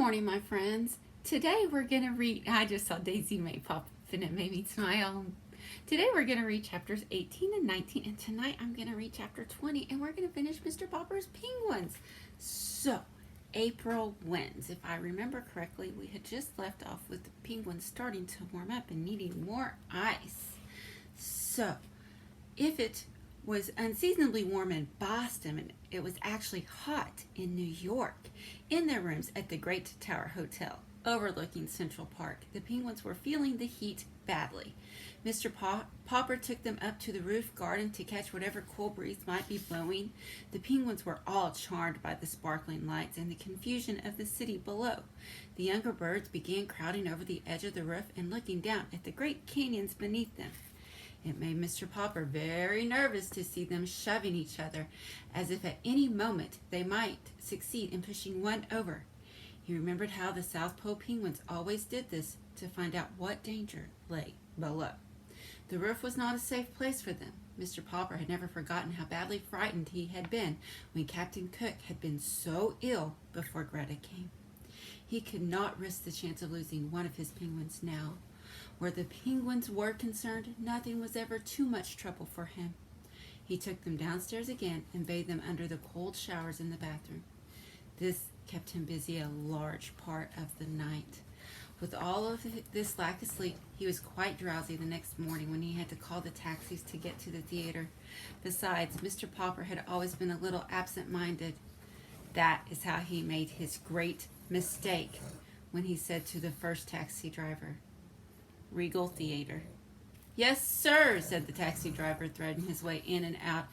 morning, my friends. Today we're going to read, I just saw Daisy May pop up and it made me smile. Today we're going to read chapters 18 and 19, and tonight I'm going to read chapter 20, and we're going to finish Mr. Popper's Penguins. So, April winds. If I remember correctly, we had just left off with the penguins starting to warm up and needing more ice. So, if it was unseasonably warm in Boston, and it was actually hot in New York, in their rooms at the Great Tower Hotel overlooking Central Park, the penguins were feeling the heat badly. Mr. Popper took them up to the roof garden to catch whatever cool breeze might be blowing. The penguins were all charmed by the sparkling lights and the confusion of the city below. The younger birds began crowding over the edge of the roof and looking down at the great canyons beneath them. It made Mr. Popper very nervous to see them shoving each other, as if at any moment they might succeed in pushing one over. He remembered how the South Pole penguins always did this to find out what danger lay below. The roof was not a safe place for them. Mr. Popper had never forgotten how badly frightened he had been when Captain Cook had been so ill before Greta came. He could not risk the chance of losing one of his penguins now. Where the penguins were concerned, nothing was ever too much trouble for him. He took them downstairs again and bathed them under the cold showers in the bathroom. This kept him busy a large part of the night. With all of this lack of sleep, he was quite drowsy the next morning when he had to call the taxis to get to the theater. Besides, Mr. Popper had always been a little absent-minded. That is how he made his great mistake when he said to the first taxi driver, "Regal Theater." "Yes, sir," said the taxi driver, threading his way in and out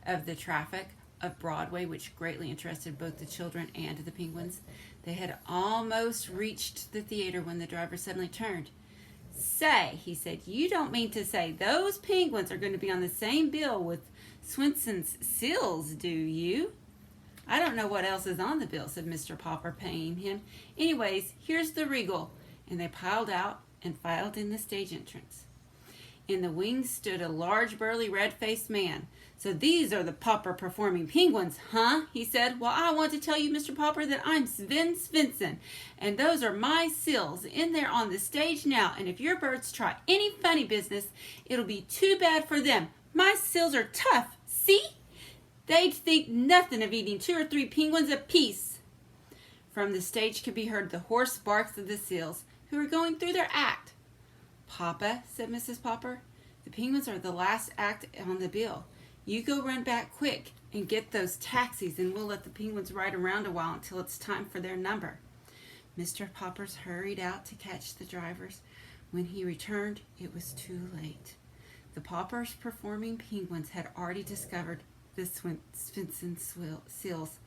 of the traffic of Broadway, which greatly interested both the children and the penguins. They had almost reached the theater when the driver suddenly turned. "Say," he said, "you don't mean to say those penguins are going to be on the same bill with Swenson's seals, do you?" "I don't know what else is on the bill," said Mr. Popper, paying him. "Anyways, here's the Regal." And they piled out and filed in the stage entrance. In the wings stood a large, burly, red-faced man. "So these are the Popper performing penguins, huh?" he said. "Well, I want to tell you, Mr. Popper, that I'm Sven Svensson, and those are my seals in there on the stage now, and if your birds try any funny business, it'll be too bad for them. My seals are tough, see? They'd think nothing of eating 2 or 3 penguins apiece." From the stage could be heard the hoarse barks of the seals, who were going through their act. "Papa," said Mrs. Popper, "the penguins are the last act on the bill. You go run back quick and get those taxis, and we'll let the penguins ride around a while until it's time for their number." Mr. Poppers hurried out to catch the drivers. When he returned, it was too late. The Poppers performing penguins had already discovered the Svensson seals.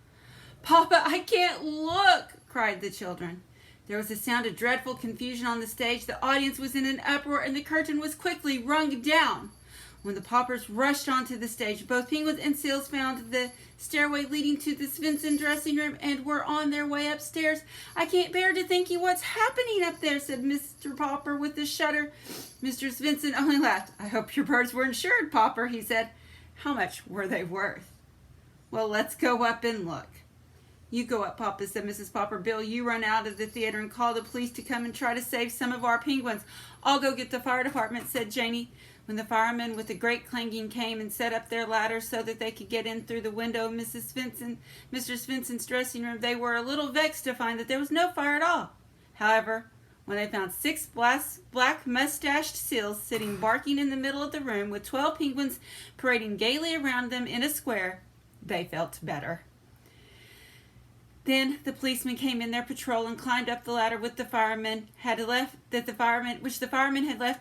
"Papa, I can't look!" cried the children. There was a sound of dreadful confusion on the stage. The audience was in an uproar, and the curtain was quickly rung down. When the Poppers rushed onto the stage, both penguins and seals found the stairway leading to the Svensson dressing room and were on their way upstairs. "I can't bear to think what's happening up there," said Mr. Popper with a shudder. Mr. Svensson only laughed. "I hope your birds were insured, Popper," he said. "How much were they worth?" "Well, let's go up and look." "You go up, Papa," said Mrs. Popper. "Bill, you run out of the theater and call the police to come and try to save some of our penguins." "I'll go get the fire department," said Janie. When the firemen with a great clanging came and set up their ladders so that they could get in through the window of Mr. Svensson's dressing room, they were a little vexed to find that there was no fire at all. However, when they found 6 black mustached seals sitting barking in the middle of the room with 12 penguins parading gaily around them in a square, they felt better. Then the policemen came in their patrol and climbed up the ladder which the firemen had left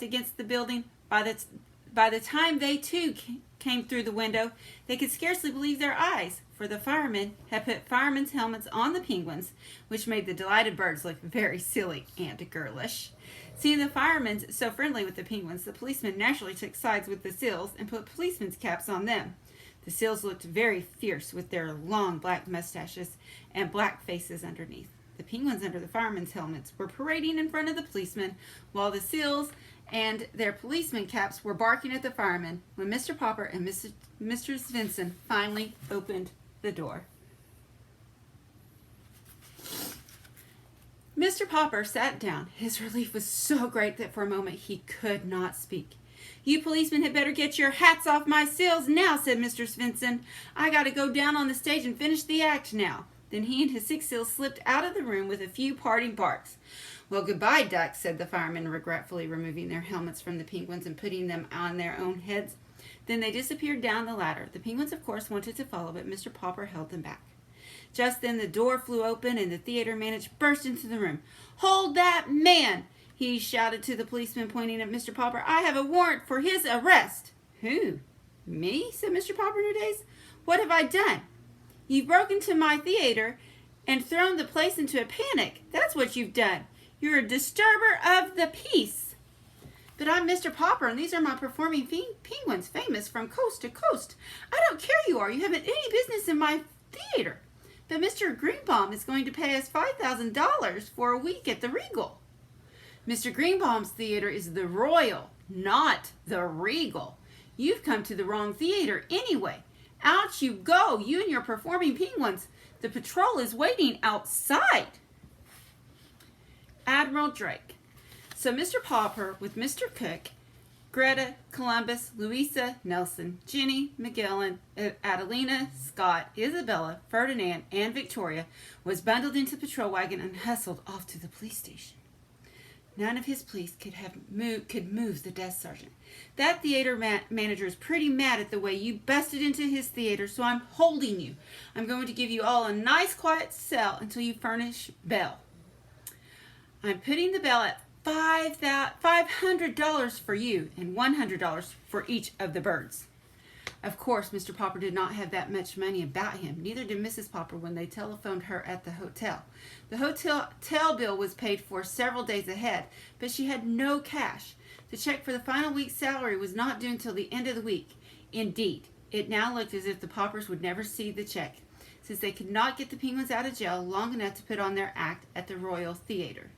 against the building. By the time they too came through the window, they could scarcely believe their eyes, for the firemen had put firemen's helmets on the penguins, which made the delighted birds look very silly and girlish. Seeing the firemen so friendly with the penguins, the policemen naturally took sides with the seals and put policemen's caps on them. The seals looked very fierce with their long black mustaches and black faces underneath. The penguins under the firemen's helmets were parading in front of the policemen, while the seals and their policeman caps were barking at the firemen when Mr. Popper and Mr. Svensson finally opened the door. Mr. Popper sat down. His relief was so great that for a moment he could not speak. "You policemen had better get your hats off my sills now," said Mr. Svensson. "I got to go down on the stage and finish the act now." Then he and his 6 seals slipped out of the room with a few parting barks. "Well, goodbye, ducks," said the firemen, regretfully removing their helmets from the penguins and putting them on their own heads. Then they disappeared down the ladder. The penguins, of course, wanted to follow, but Mr. Popper held them back. Just then the door flew open and the theater manager burst into the room. "Hold that man!" he shouted to the policeman, pointing at Mr. Popper. "I have a warrant for his arrest." "Who? Me?" said Mr. Popper in a daze. "What have I done?" "You've broken into my theater and thrown the place into a panic. That's what you've done. You're a disturber of the peace." "But I'm Mr. Popper, and these are my performing penguins, famous from coast to coast. I don't care who you are. You haven't any business in my theater. But Mr. Greenbaum is going to pay us $5,000 for a week at the Regal." "Mr. Greenbaum's theater is the Royal, not the Regal. You've come to the wrong theater anyway. Out you go, you and your performing penguins. The patrol is waiting outside." Admiral Drake. So Mr. Popper with Mr. Cook, Greta, Columbus, Louisa, Nelson, Jenny, Magellan, Adelina, Scott, Isabella, Ferdinand, and Victoria was bundled into the patrol wagon and hustled off to the police station. None of his police could move the desk sergeant. "That theater manager is pretty mad at the way you busted into his theater, so I'm holding you. I'm going to give you all a nice quiet cell until you furnish bail. I'm putting the bail at $500 for you and $100 for each of the birds." Of course, Mr. Popper did not have that much money about him. Neither did Mrs. Popper when they telephoned her at the hotel. The hotel bill was paid for several days ahead, but she had no cash. The check for the final week's salary was not due until the end of the week. Indeed, it now looked as if the Poppers would never see the check, since they could not get the penguins out of jail long enough to put on their act at the Royal Theater.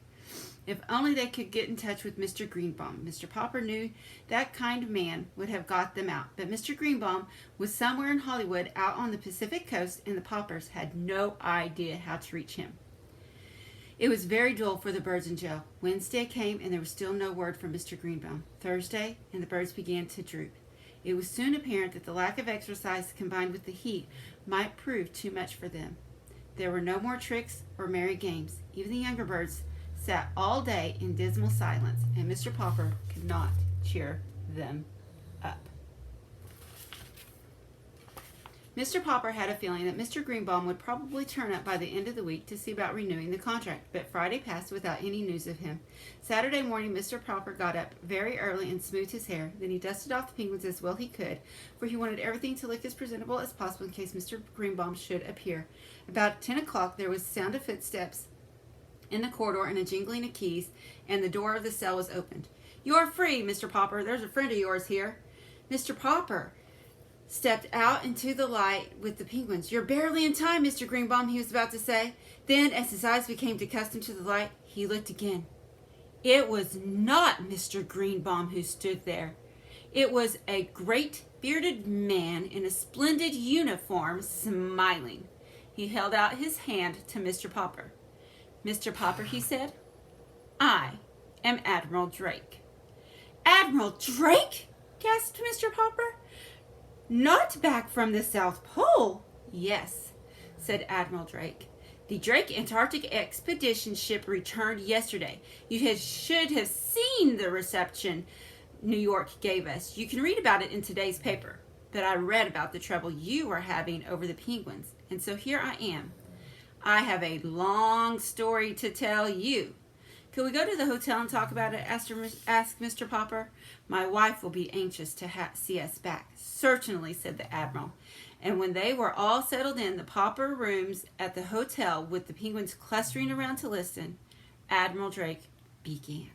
If only they could get in touch with Mr. Greenbaum. Mr. Popper knew that kind of man would have got them out. But Mr. Greenbaum was somewhere in Hollywood out on the Pacific coast, and the Poppers had no idea how to reach him. It was very dull for the birds in jail. Wednesday came, and there was still no word from Mr. Greenbaum. Thursday, and the birds began to droop. It was soon apparent that the lack of exercise combined with the heat might prove too much for them. There were no more tricks or merry games. Even the younger birds sat all day in dismal silence, and Mr. Popper could not cheer them up. Mr. Popper had a feeling that Mr. Greenbaum would probably turn up by the end of the week to see about renewing the contract, but Friday passed without any news of him. Saturday morning, Mr. Popper got up very early and smoothed his hair. Then he dusted off the penguins as well he could, for he wanted everything to look as presentable as possible in case Mr. Greenbaum should appear. About 10 o'clock, there was the sound of footsteps in the corridor and a jingling of keys, and the door of the cell was opened. "You're free, Mr. Popper. There's a friend of yours here." Mr. Popper stepped out into the light with the penguins. "You're barely in time, Mr. Greenbaum," he was about to say. Then, as his eyes became accustomed to the light, he looked again. It was not Mr. Greenbaum who stood there. It was a great bearded man in a splendid uniform, smiling. He held out his hand to Mr. Popper. "Mr. Popper," he said, "I am Admiral Drake." "Admiral Drake?" gasped Mr. Popper. "Not back from the South Pole?" "Yes," said Admiral Drake. "The Drake Antarctic Expedition ship returned yesterday. You should have seen the reception New York gave us. You can read about it in today's paper. But I read about the trouble you were having over the penguins, and so here I am. I have a long story to tell you." "Could we go to the hotel and talk about it?" asked Mr. Popper. "My wife will be anxious to see us back." "Certainly," said the Admiral. And when they were all settled in the Popper rooms at the hotel with the penguins clustering around to listen, Admiral Drake began.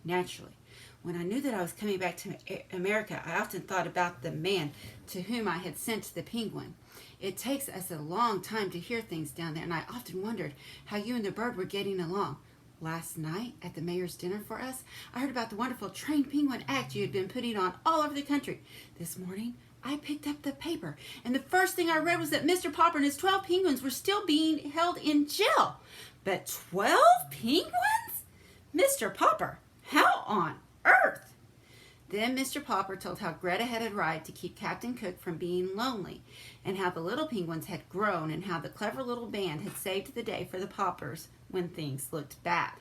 "Naturally, when I knew that I was coming back to America, I often thought about the man to whom I had sent the penguin. It takes us a long time to hear things down there, and I often wondered how you and the bird were getting along. Last night, at the mayor's dinner for us, I heard about the wonderful trained penguin act you had been putting on all over the country. This morning, I picked up the paper, and the first thing I read was that Mr. Popper and his 12 penguins were still being held in jail. But 12 penguins? Mr. Popper, how on earth? Then Mr. Popper told how Greta had arrived to keep Captain Cook from being lonely, and how the little penguins had grown, and how the clever little band had saved the day for the Poppers when things looked bad.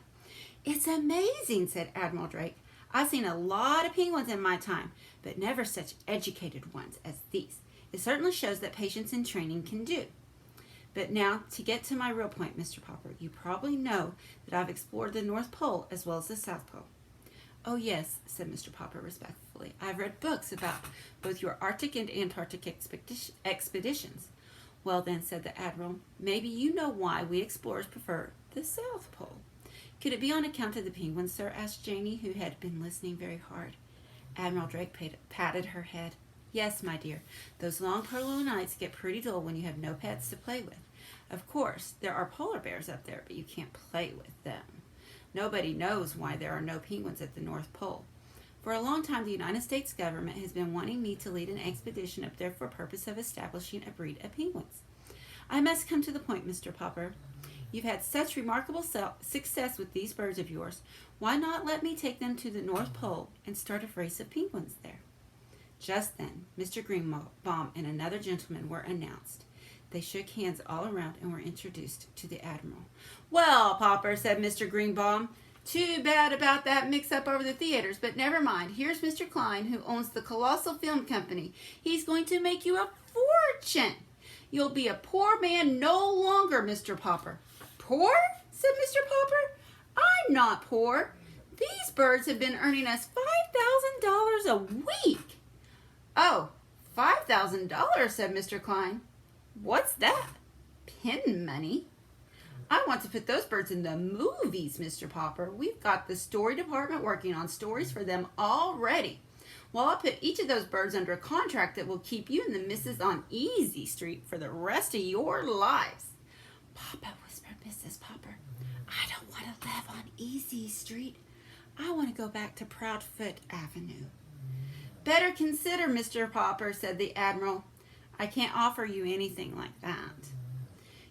It's amazing, said Admiral Drake. I've seen a lot of penguins in my time, but never such educated ones as these. It certainly shows that patience and training can do. But now, to get to my real point, Mr. Popper, you probably know that I've explored the North Pole as well as the South Pole. Oh, yes, said Mr. Popper respectfully. I've read books about both your Arctic and Antarctic expeditions. Well, then, said the Admiral, maybe you know why we explorers prefer the South Pole. Could it be on account of the penguins, sir? Asked Janie, who had been listening very hard. Admiral Drake patted her head. Yes, my dear, those long polar nights get pretty dull when you have no pets to play with. Of course, there are polar bears up there, but you can't play with them. Nobody knows why there are no penguins at the North Pole. For a long time, the United States government has been wanting me to lead an expedition up there for the purpose of establishing a breed of penguins. I must come to the point, Mr. Popper. You've had such remarkable success with these birds of yours. Why not let me take them to the North Pole and start a race of penguins there? Just then, Mr. Greenbaum and another gentleman were announced. They shook hands all around and were introduced to the Admiral. Well, Popper, said Mr. Greenbaum, too bad about that mix-up over the theaters, but never mind. Here's Mr. Klein, who owns the Colossal Film Company. He's going to make you a fortune. You'll be a poor man no longer, Mr. Popper. Poor? Said Mr. Popper. I'm not poor. These birds have been earning us $5,000 a week. Oh, $5,000, said Mr. Klein. What's that? Pin money? I want to put those birds in the movies, Mr. Popper. We've got the story department working on stories for them already. Well, I'll put each of those birds under a contract that will keep you and the missus on Easy Street for the rest of your lives. Papa, whispered Mrs. Popper, I don't want to live on Easy Street. I want to go back to Proudfoot Avenue. Better consider, Mr. Popper, said the Admiral. I can't offer you anything like that.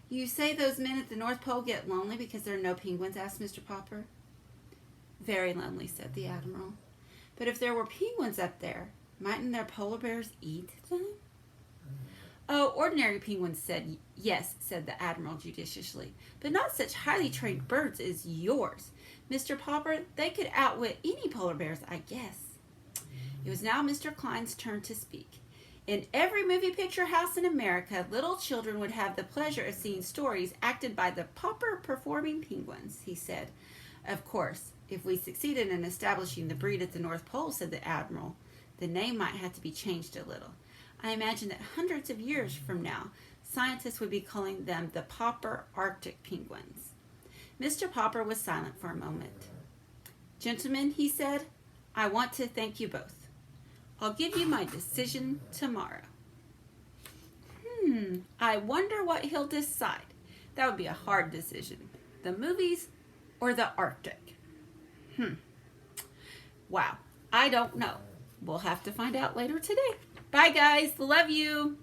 You say those men at the North Pole get lonely because there are no penguins, asked Mr. Popper. Very lonely, said the Admiral. But if there were penguins up there, mightn't their polar bears eat them? Oh, ordinary penguins said yes, said the Admiral judiciously, but not such highly trained birds as yours. Mr. Popper, they could outwit any polar bears, I guess. It was now Mr. Klein's turn to speak. In every movie picture house in America, little children would have the pleasure of seeing stories acted by the Popper performing penguins, he said. Of course, if we succeeded in establishing the breed at the North Pole, said the Admiral, the name might have to be changed a little. I imagine that hundreds of years from now, scientists would be calling them the Popper Arctic penguins. Mr. Popper was silent for a moment. Gentlemen, he said, I want to thank you both. I'll give you my decision tomorrow. I wonder what he'll decide. That would be a hard decision. The movies or the Arctic? Wow, I don't know. We'll have to find out later today. Bye, guys. Love you.